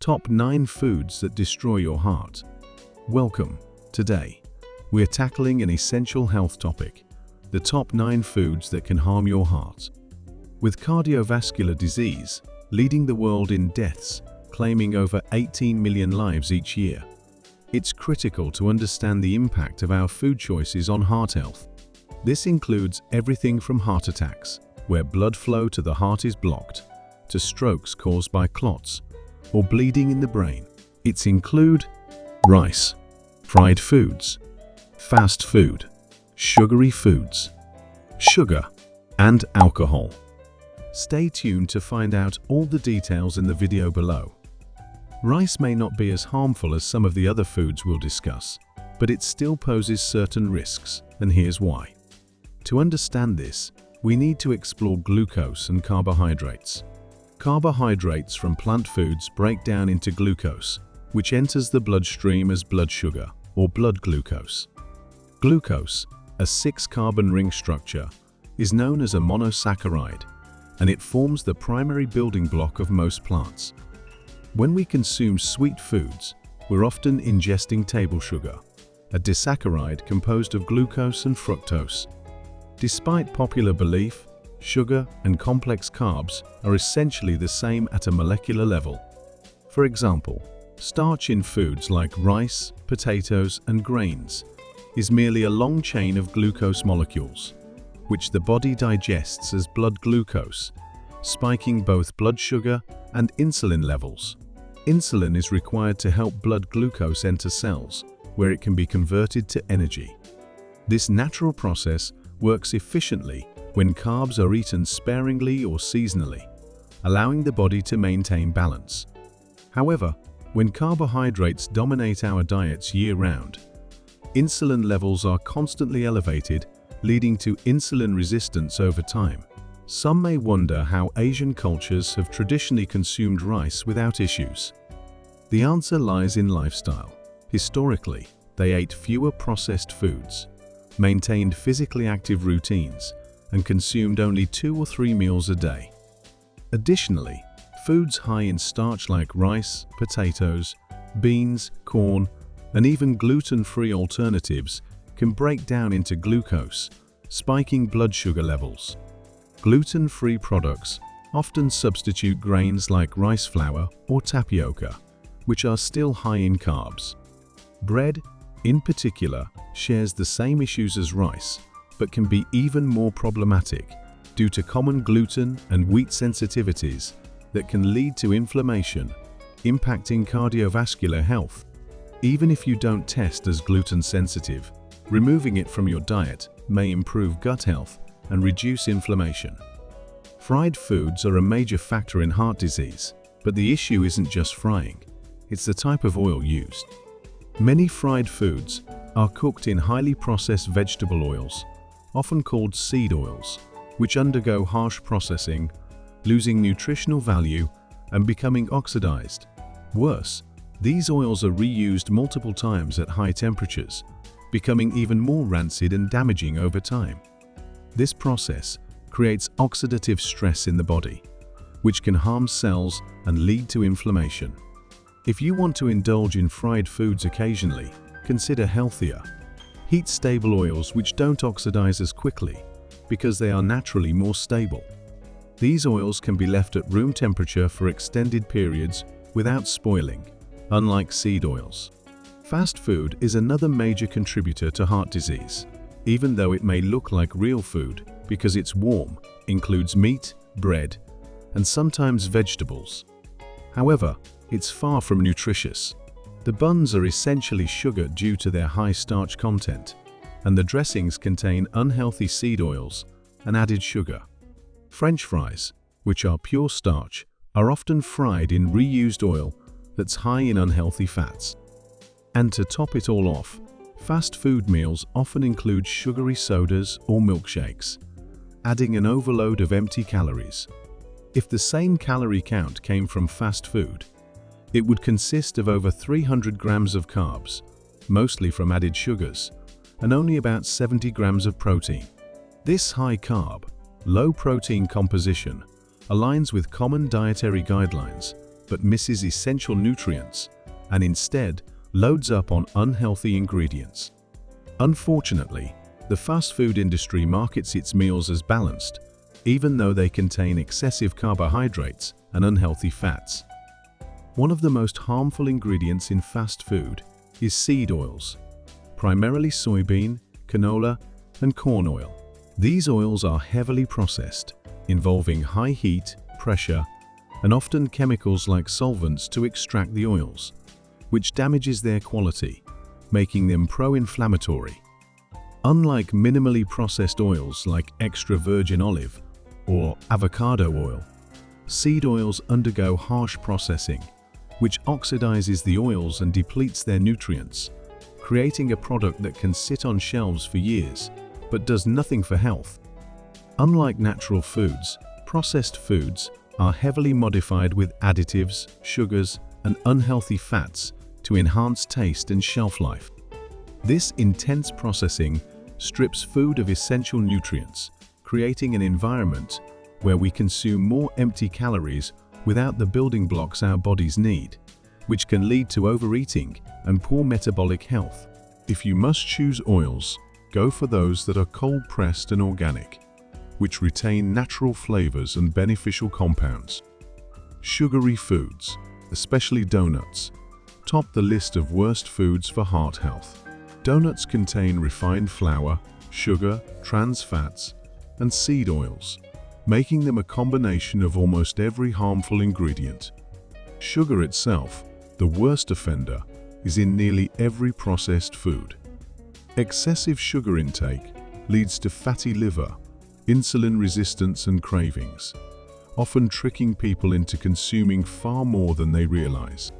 Top 9 Foods that Destroy Your Heart. Welcome. Today, we're tackling an essential health topic, the top 9 foods that can harm your heart. With cardiovascular disease leading the world in deaths, claiming over 18 million lives each year, it's critical to understand the impact of our food choices on heart health. This includes everything from heart attacks, where blood flow to the heart is blocked, to strokes caused by clots or bleeding in the brain. It's include rice, fried foods, fast food, sugary foods, sugar, and alcohol. Stay tuned to find out all the details in the video below. Rice may not be as harmful as some of the other foods we'll discuss, but it still poses certain risks, and here's why. To understand this, we need to explore glucose and carbohydrates. Carbohydrates from plant foods break down into glucose, which enters the bloodstream as blood sugar, or blood glucose. Glucose, a 6-carbon ring structure, is known as a monosaccharide, and it forms the primary building block of most plants. When we consume sweet foods, we're often ingesting table sugar, a disaccharide composed of glucose and fructose. Despite popular belief, sugar and complex carbs are essentially the same at a molecular level. For example, starch in foods like rice, potatoes, and grains is merely a long chain of glucose molecules, which the body digests as blood glucose, spiking both blood sugar and insulin levels. Insulin is required to help blood glucose enter cells, where it can be converted to energy. This natural process works efficiently when carbs are eaten sparingly or seasonally, allowing the body to maintain balance. However, when carbohydrates dominate our diets year-round, insulin levels are constantly elevated, leading to insulin resistance over time. Some may wonder how Asian cultures have traditionally consumed rice without issues. The answer lies in lifestyle. Historically, they ate fewer processed foods, maintained physically active routines, and consumed only 2 or 3 meals a day. Additionally, foods high in starch like rice, potatoes, beans, corn, and even gluten-free alternatives can break down into glucose, spiking blood sugar levels. Gluten-free products often substitute grains like rice flour or tapioca, which are still high in carbs. Bread, in particular, shares the same issues as rice, but can be even more problematic due to common gluten and wheat sensitivities that can lead to inflammation, impacting cardiovascular health. Even if you don't test as gluten sensitive, removing it from your diet may improve gut health and reduce inflammation. Fried foods are a major factor in heart disease, but the issue isn't just frying, it's the type of oil used. Many fried foods are cooked in highly processed vegetable oils, often called seed oils, which undergo harsh processing, losing nutritional value and becoming oxidized. Worse, these oils are reused multiple times at high temperatures, becoming even more rancid and damaging over time. This process creates oxidative stress in the body, which can harm cells and lead to inflammation. If you want to indulge in fried foods occasionally, consider healthier, heat-stable oils which don't oxidize as quickly because they are naturally more stable. These oils can be left at room temperature for extended periods without spoiling, unlike seed oils. Fast food is another major contributor to heart disease, even though it may look like real food because it's warm, includes meat, bread, and sometimes vegetables. However, it's far from nutritious. The buns are essentially sugar due to their high starch content, and the dressings contain unhealthy seed oils and added sugar. French fries, which are pure starch, are often fried in reused oil that's high in unhealthy fats. And to top it all off, fast food meals often include sugary sodas or milkshakes, adding an overload of empty calories. If the same calorie count came from fast food, it would consist of over 300 grams of carbs, mostly from added sugars, and only about 70 grams of protein. This high-carb, low-protein composition aligns with common dietary guidelines but misses essential nutrients and instead loads up on unhealthy ingredients. Unfortunately, the fast food industry markets its meals as balanced, even though they contain excessive carbohydrates and unhealthy fats. One of the most harmful ingredients in fast food is seed oils, primarily soybean, canola, and corn oil. These oils are heavily processed, involving high heat, pressure, and often chemicals like solvents to extract the oils, which damages their quality, making them pro-inflammatory. Unlike minimally processed oils like extra virgin olive or avocado oil, seed oils undergo harsh processing, which oxidizes the oils and depletes their nutrients, creating a product that can sit on shelves for years, but does nothing for health. Unlike natural foods, processed foods are heavily modified with additives, sugars, and unhealthy fats to enhance taste and shelf life. This intense processing strips food of essential nutrients, creating an environment where we consume more empty calories without the building blocks our bodies need, which can lead to overeating and poor metabolic health. If you must choose oils, go for those that are cold-pressed and organic, which retain natural flavors and beneficial compounds. Sugary foods, especially donuts, top the list of worst foods for heart health. Donuts contain refined flour, sugar, trans fats, and seed oils, making them a combination of almost every harmful ingredient. Sugar itself, the worst offender, is in nearly every processed food. Excessive sugar intake leads to fatty liver, insulin resistance and cravings, often tricking people into consuming far more than they realize.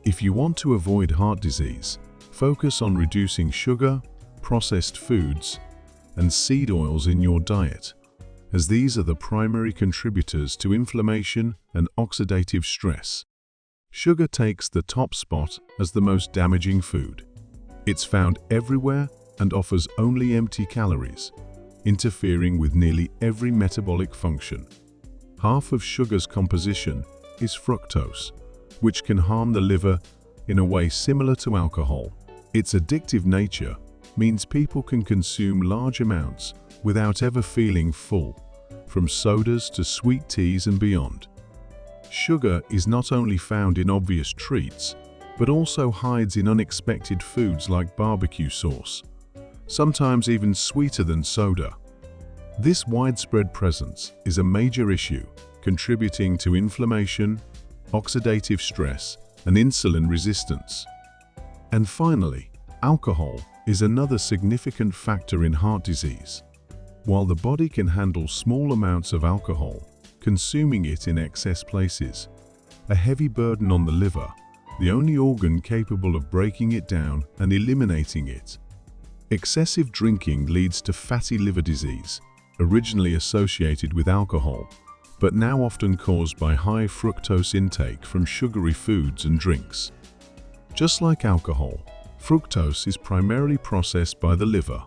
If you want to avoid heart disease, focus on reducing sugar, processed foods, and seed oils in your diet, as these are the primary contributors to inflammation and oxidative stress. Sugar takes the top spot as the most damaging food. It's found everywhere and offers only empty calories, interfering with nearly every metabolic function. Half of sugar's composition is fructose, which can harm the liver in a way similar to alcohol. Its addictive nature means people can consume large amounts without ever feeling full, from sodas to sweet teas and beyond. Sugar is not only found in obvious treats, but also hides in unexpected foods like barbecue sauce, sometimes even sweeter than soda. This widespread presence is a major issue, contributing to inflammation, oxidative stress, and insulin resistance. And finally, alcohol is another significant factor in heart disease. While the body can handle small amounts of alcohol, consuming it in excess places a heavy burden on the liver, the only organ capable of breaking it down and eliminating it. Excessive drinking leads to fatty liver disease, originally associated with alcohol, but now often caused by high fructose intake from sugary foods and drinks. Just like alcohol, fructose is primarily processed by the liver,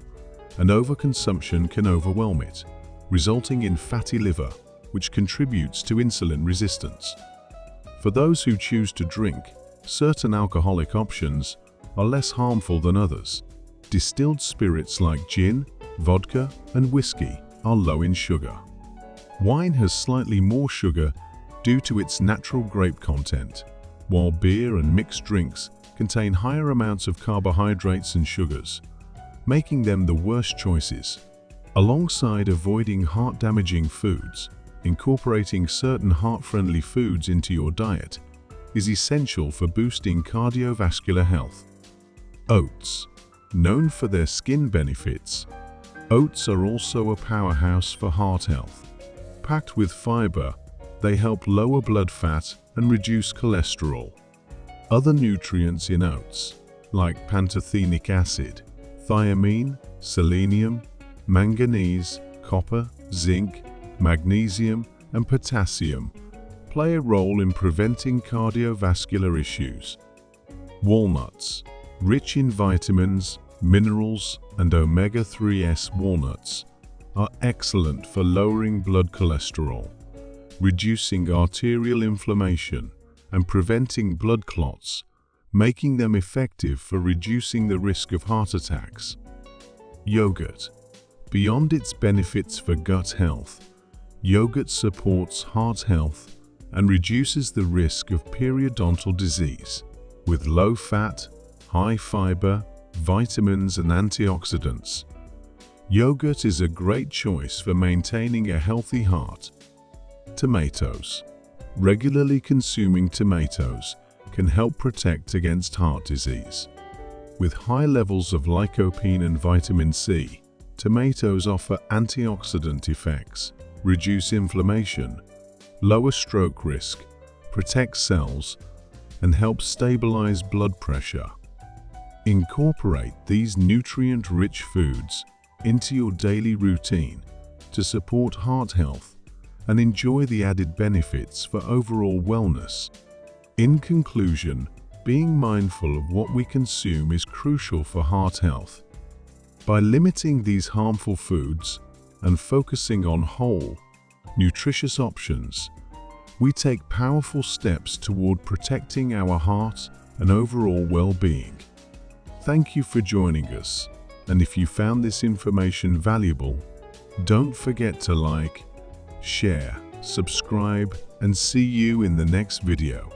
and overconsumption can overwhelm it, resulting in fatty liver, which contributes to insulin resistance. For those who choose to drink, certain alcoholic options are less harmful than others. Distilled spirits like gin, vodka, and whiskey are low in sugar. Wine has slightly more sugar due to its natural grape content, while beer and mixed drinks contain higher amounts of carbohydrates and sugars, making them the worst choices. Alongside avoiding heart-damaging foods, incorporating certain heart-friendly foods into your diet is essential for boosting cardiovascular health. Oats. Known for their skin benefits, oats are also a powerhouse for heart health. Packed with fiber, they help lower blood fat and reduce cholesterol. Other nutrients in oats, like pantothenic acid, thiamine, selenium, manganese, copper, zinc, magnesium, and potassium, play a role in preventing cardiovascular issues. Walnuts. Rich in vitamins, minerals, and omega-3s, walnuts are excellent for lowering blood cholesterol, reducing arterial inflammation, and preventing blood clots, making them effective for reducing the risk of heart attacks. Yogurt. Beyond its benefits for gut health, yogurt supports heart health and reduces the risk of periodontal disease. With low fat, high fiber, vitamins and antioxidants, yogurt is a great choice for maintaining a healthy heart. Tomatoes. Regularly consuming tomatoes can help protect against heart disease. With high levels of lycopene and vitamin C, tomatoes offer antioxidant effects, reduce inflammation, lower stroke risk, protect cells, and help stabilize blood pressure. Incorporate these nutrient-rich foods into your daily routine to support heart health and enjoy the added benefits for overall wellness. In conclusion, being mindful of what we consume is crucial for heart health. By limiting these harmful foods and focusing on whole, nutritious options, we take powerful steps toward protecting our heart and overall well-being. Thank you for joining us, and if you found this information valuable, don't forget to like, share, subscribe, and see you in the next video.